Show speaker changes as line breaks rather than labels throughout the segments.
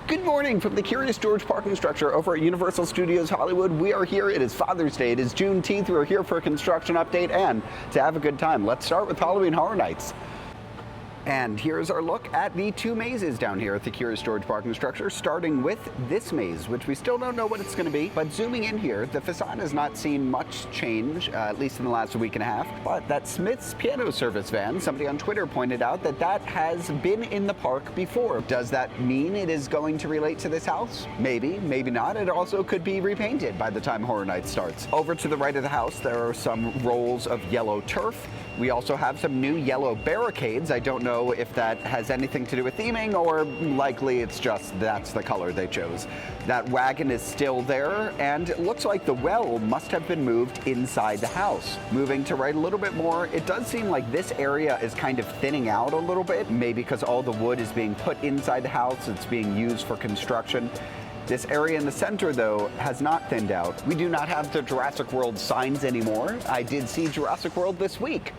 Good morning from the Curious George parking structure over at Universal Studios Hollywood. We are here. It is Father's Day. It is Juneteenth. We're here for a construction update and to have a good time. Let's start with Halloween Horror Nights. And here's our look at the two mazes down here at the Curious George parking structure, starting with this maze, which we still don't know what it's going to be. But zooming in here, the facade has not seen much change, at least in the last week and a half. But that Smith's piano service van, somebody on Twitter pointed out that has been in the park before. Does that mean it is going to relate to this house? Maybe, maybe not. It also could be repainted by the time Horror Nights starts. Over to the right of the house, there are some rolls of yellow turf. We also have some new yellow barricades. I don't know if that has anything to do with theming, or likely it's just that's the color they chose. That wagon is still there, and it looks like the well must have been moved inside the house. Moving to right a little bit more, it does seem like this area is kind of thinning out a little bit, maybe because all the wood is being put inside the house, it's being used for construction. This area in the center, though, has not thinned out. We do not have the Jurassic World signs anymore. I did see Jurassic World this week.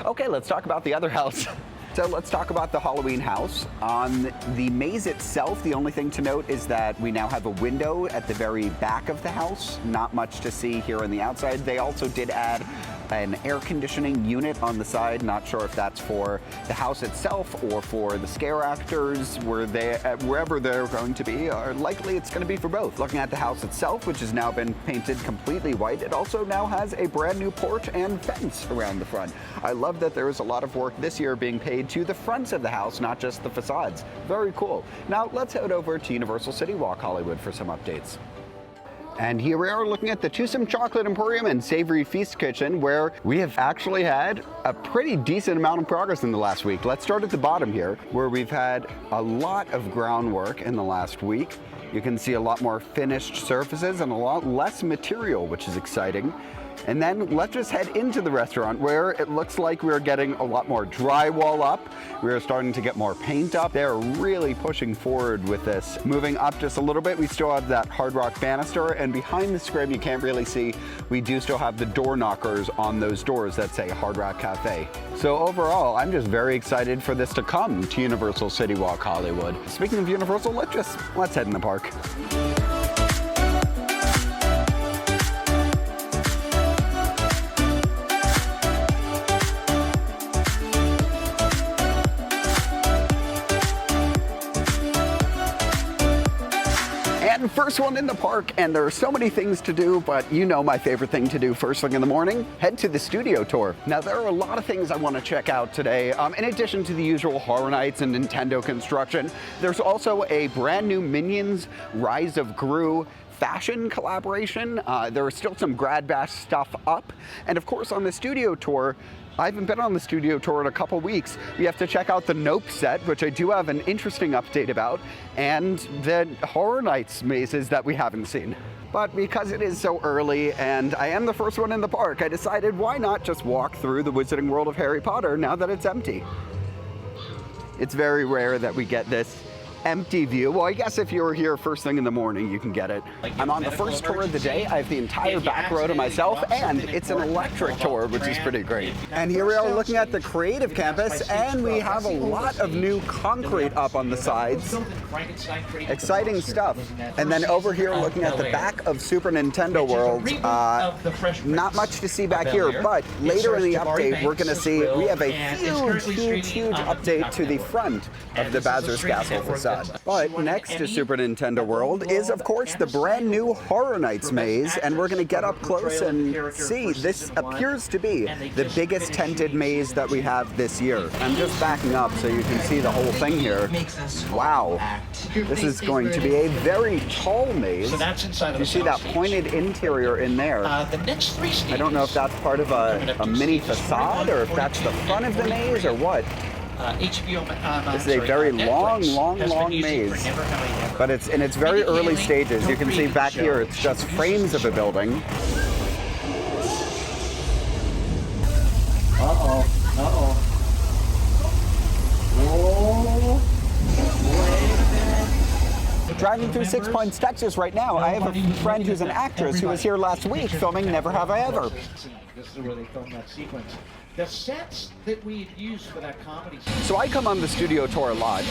Okay, let's talk about the other house. So let's talk about the Halloween house. On the maze itself, the only thing to note is that we now have a window at the very back of the house. Not much to see here on the outside. They also did add an air conditioning unit on the side. Not sure if that's for the house itself or for the scare actors, wherever they're going to be, or likely it's going to be for both. Looking at the house itself, which has now been painted completely white, it also now has a brand new porch and fence around the front. I love that there is a lot of work this year being paid to the fronts of the house, not just the facades. Very cool. Now let's head over to Universal City Walk Hollywood for some updates. And here we are looking at the Toothsome Chocolate Emporium and Savory Feast Kitchen, where we have actually had a pretty decent amount of progress in the last week. Let's start at the bottom here, where we've had a lot of groundwork in the last week. You can see a lot more finished surfaces and a lot less material, which is exciting. And then let's just head into the restaurant, where it looks like we're getting a lot more drywall up. We're starting to get more paint up. They're really pushing forward with this. Moving up just a little bit, we still have that Hard Rock banister, and behind the screen, you can't really see, we do still have the door knockers on those doors that say Hard Rock Cafe. So overall, I'm just very excited for this to come to Universal City Walk Hollywood. Speaking of Universal, let's head in the park. First one in the park, and there are so many things to do, but you know my favorite thing to do first thing in the morning, head to the studio tour. Now there are a lot of things I want to check out today. In addition to the usual Horror Nights and Nintendo construction, there's also a brand new Minions Rise of Gru fashion collaboration. There are still some Grad Bash stuff up, and of course on the studio tour, I haven't been on the studio tour in a couple weeks. We have to check out the Nope set, which I do have an interesting update about, and the Horror Nights mazes that we haven't seen. But because it is so early and I am the first one in the park, I decided why not just walk through the Wizarding World of Harry Potter now that it's empty. It's very rare that we get this empty view. Well, I guess if you were here first thing in the morning, you can get it. I'm on the first tour of the day. I have the entire back row to myself, and it's an electric tour, which is pretty great. And here we are looking at the creative campus, and we have a lot of new concrete up on the sides. Exciting stuff. And then over here, looking at the back of Super Nintendo World, not much to see back here, but later in the update, we're going to see, we have a huge update to the front of the BOWSER'S castle facade. But next to Super Nintendo World is, of course, the brand new Horror Nights maze, and we're going to get up close and see. This appears to be the biggest tented maze that we have this year. I'm just backing up so you can see the whole thing here. Wow, this is going to be a very tall maze. You see that pointed interior in there. I don't know if that's part of a mini facade, or if that's the front of the maze, or what. This is a very long maze, but it's in its very early stages. You can see back here, it's just frames of a building. Driving through Six Points, Texas right now, I have a friend who's an actress who was here last week filming Never Have I Ever.
This is where they filmed that sequence. The sets that we had used for that comedy.
So I come on the studio tour a lot,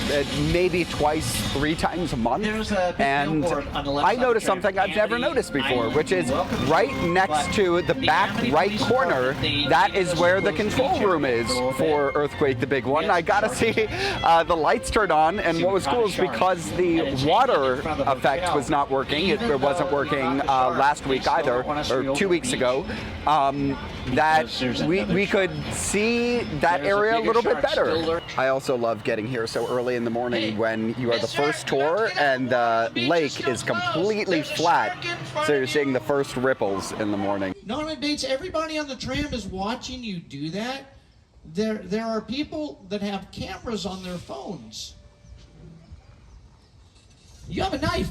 maybe twice, 3 times a month, and I noticed something I've never noticed before, which is right next to the back right corner, that is where the control room is for Earthquake, the big one. I gotta see the lights turned on, and what was cool is because the water effect was not working, it wasn't working last week either, or 2 weeks ago, that we could see that area a little bit better. I also love getting here so early in the morning when you are the first tour and the lake is completely flat, so you're seeing the first ripples in the morning.
Norman Bates, everybody on the tram is watching you do that. There are people that have cameras on their phones. You have a knife.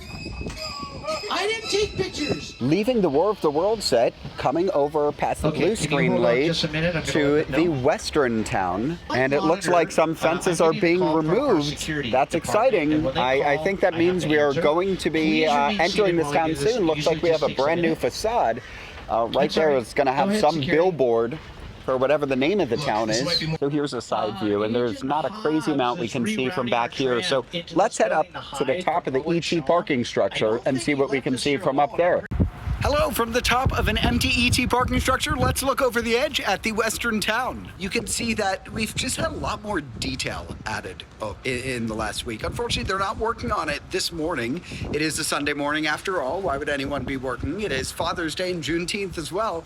I didn't take pictures.
Leaving the War of the World set, coming over past the blue screen lake to the western town, and it looks like some fences are being removed. That's exciting. I think that means we are going to be entering this town soon. Looks like we have a brand new facade. Right there is going to have some billboard or whatever the name of the town is. So here's a side view, and there's not a crazy amount we can see from back here. So let's head up to the top of the ET parking structure and see what we can see from up there. Hello from the top of an empty ET parking structure. Let's look over the edge at the western town. You can see that we've just had a lot more detail added in the last week. Unfortunately, they're not working on it this morning. It is a Sunday morning after all. Why would anyone be working? It is Father's Day and Juneteenth as well.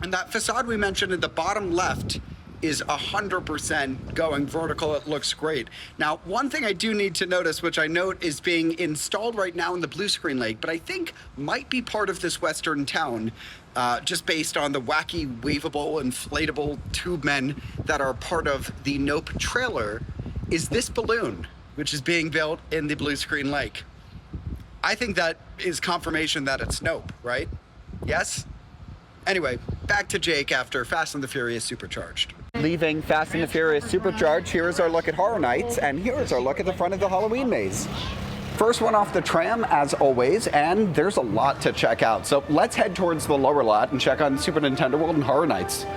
And that facade we mentioned in the bottom left is 100% going vertical. It looks great. Now, one thing I do need to notice, which I note is being installed right now in the blue screen lake, but I think might be part of this western town, just based on the wacky, waveable, inflatable tube men that are part of the Nope trailer, is this balloon, which is being built in the blue screen lake. I think that is confirmation that it's Nope, right? Yes? Anyway, back to Jake after Fast and the Furious Supercharged. Leaving Fast and the Furious Supercharged, here's our look at Horror Nights, and here's our look at the front of the Halloween maze. First one off the tram, as always, and there's a lot to check out. So let's head towards the lower lot and check on Super Nintendo World and Horror Nights.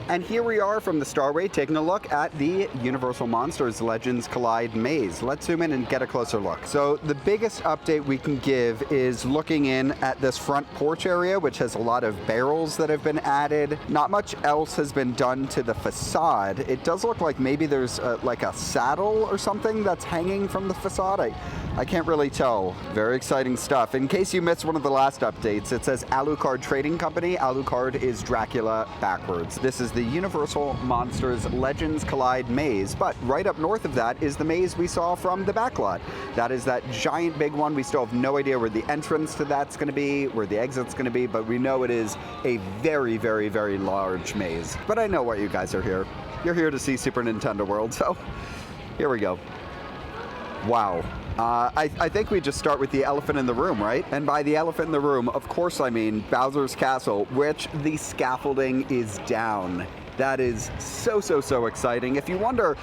And here we are from the Starway taking a look at the Universal Monsters Legends Collide maze. Let's zoom in and get a closer look. So the biggest update we can give is looking in at this front porch area, which has a lot of barrels that have been added. Not much else has been done to the facade. It does look like maybe there's like a saddle or something that's hanging from the facade. I can't really tell. Very exciting stuff. In case you missed one of the last updates, it says Alucard Trading Company. Alucard is Dracula backwards. This is the Universal Monsters Legends Collide maze, but right up north of that is the maze we saw from the backlot. That is that giant big one. We still have no idea where the entrance to that's going to be, where the exit's going to be, but we know it is a very, very, very large maze. But I know why you guys are here. You're here to see Super Nintendo World, so here we go. Wow. I think we just start with the elephant in the room, right? And by the elephant in the room, of course I mean Bowser's Castle, which the scaffolding is down. That is so exciting. If you wonder,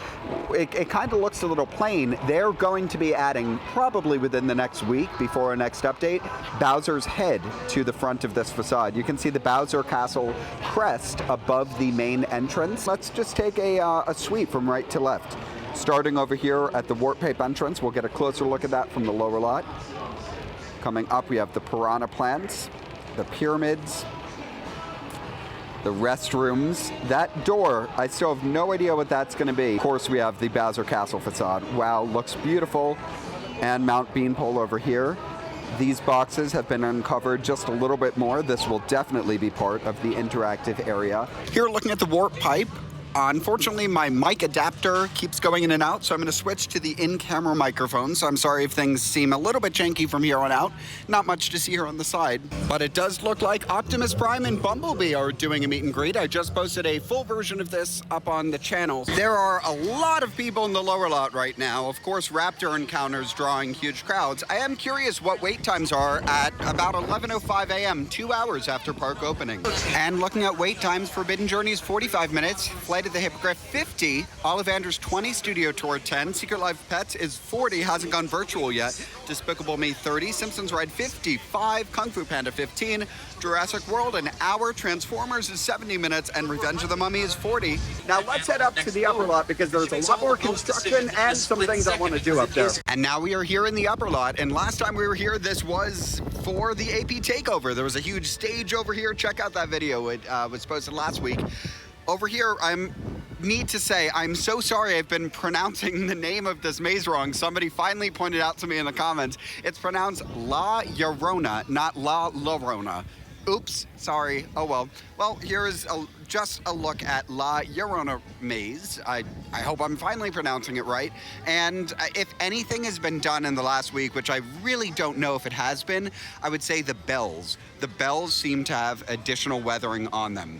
it kind of looks a little plain. They're going to be adding, probably within the next week, before our next update, Bowser's head to the front of this facade. You can see the Bowser Castle crest above the main entrance. Let's just take a sweep from right to left. Starting over here at the Warp Pipe entrance, we'll get a closer look at that from the lower lot. Coming up, we have the piranha plants, the pyramids, the restrooms. That door, I still have no idea what that's going to be. Of course, we have the Bowser Castle facade. Wow, looks beautiful. And Mount Beanpole over here. These boxes have been uncovered just a little bit more. This will definitely be part of the interactive area. Here, looking at the Warp Pipe. Unfortunately, my mic adapter keeps going in and out, so I'm going to switch to the in-camera microphone. So I'm sorry if things seem a little bit janky from here on out. Not much to see here on the side. But it does look like Optimus Prime and Bumblebee are doing a meet and greet. I just posted a full version of this up on the channel. There are a lot of people in the lower lot right now. Of course, Raptor Encounters drawing huge crowds. I am curious what wait times are at about 11:05 a.m., 2 hours after park opening. And looking at wait times, Forbidden Journey is 45 minutes. Flight of the Hippogriff 50, Ollivander's 20, Studio Tour 10, Secret Life of Pets is 40, hasn't gone virtual yet, Despicable Me 30, Simpsons Ride 55, Kung Fu Panda 15, Jurassic World an hour, Transformers is 70 minutes, and Revenge of the Mummy is 40. Now let's head up to the upper lot because there's a lot more construction and some things I want to do up there. And now we are here in the upper lot, and last time we were here, this was for the AP Takeover. There was a huge stage over here. Check out that video. It was posted last week. Over here, need to say, I'm so sorry I've been pronouncing the name of this maze wrong. Somebody finally pointed out to me in the comments. It's pronounced La Llorona, not La Llorona. Oops, sorry. Oh well. Well, here is just a look at La Llorona maze. I hope I'm finally pronouncing it right. And if anything has been done in the last week, which I really don't know if it has been, I would say the bells. The bells seem to have additional weathering on them.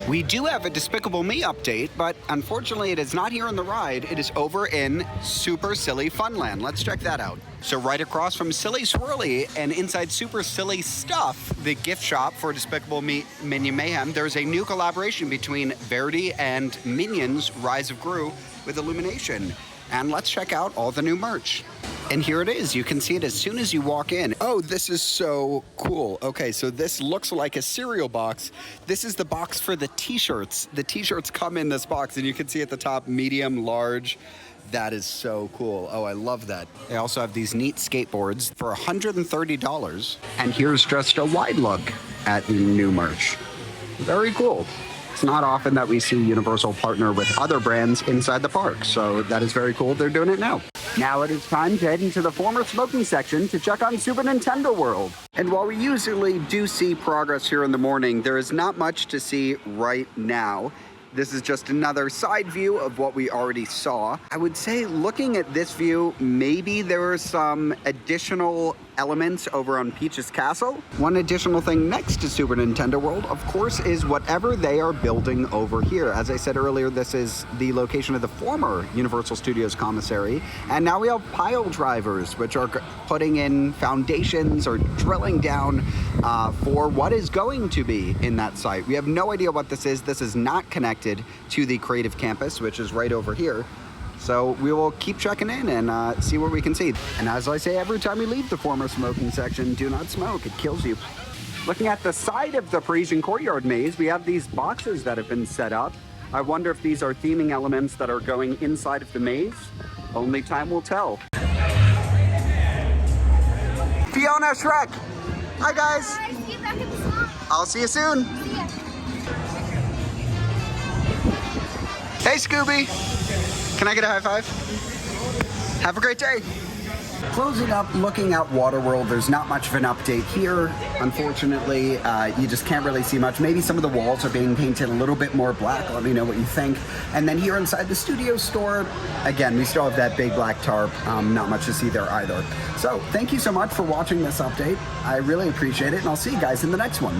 We do have a Despicable Me update, but unfortunately it is not here in the ride. It is over in Super Silly Funland. Let's check that out. So right across from Silly Swirly and inside Super Silly Stuff, the gift shop for Despicable Me Minion Mayhem, there's a new collaboration between Verdy and Minions Rise of Gru with Illumination. And let's check out all the new merch. And here it is. You can see it as soon as you walk in. Oh, this is so cool. Okay, so this looks like a cereal box. This is the box for the t-shirts. The t-shirts come in this box, and you can see at the top, medium, large. That is so cool. Oh, I love that. They also have these neat skateboards for $130. And here's just a wide look at the new merch. Very cool. It's not often that we see Universal partner with other brands inside the park, so that is very cool. They're doing it now. Now it is time to head into the former smoking section to check on Super Nintendo World. And while we usually do see progress here in the morning, there is not much to see right now. This is just another side view of what we already saw. I would say looking at this view, maybe there are some additional elements over on Peach's Castle. One additional thing next to Super Nintendo World, of course, is whatever they are building over here. As I said earlier, this is the location of the former Universal Studios commissary. And now we have pile drivers, which are putting in foundations or drilling down for what is going to be in that site. We have no idea what this is. This is not connected to the Creative Campus, which is right over here. So we will keep checking in and see what we can see. And as I say every time we leave the former smoking section, do not smoke, it kills you. Looking at the side of the Parisian Courtyard maze, we have these boxes that have been set up. I wonder if these are theming elements that are going inside of the maze. Only time will tell. Fiona, Shrek! Hi guys!
Hi, see you back in the salon.
I'll see you soon!
See ya.
Hey Scooby! Can I get a high five? Have a great day. Closing up, looking at Waterworld, there's not much of an update here. Unfortunately, you just can't really see much. Maybe some of the walls are being painted a little bit more black. Let me know what you think. And then here inside the studio store, again, we still have that big black tarp. Not much to see there either. So thank you so much for watching this update. I really appreciate it, and I'll see you guys in the next one.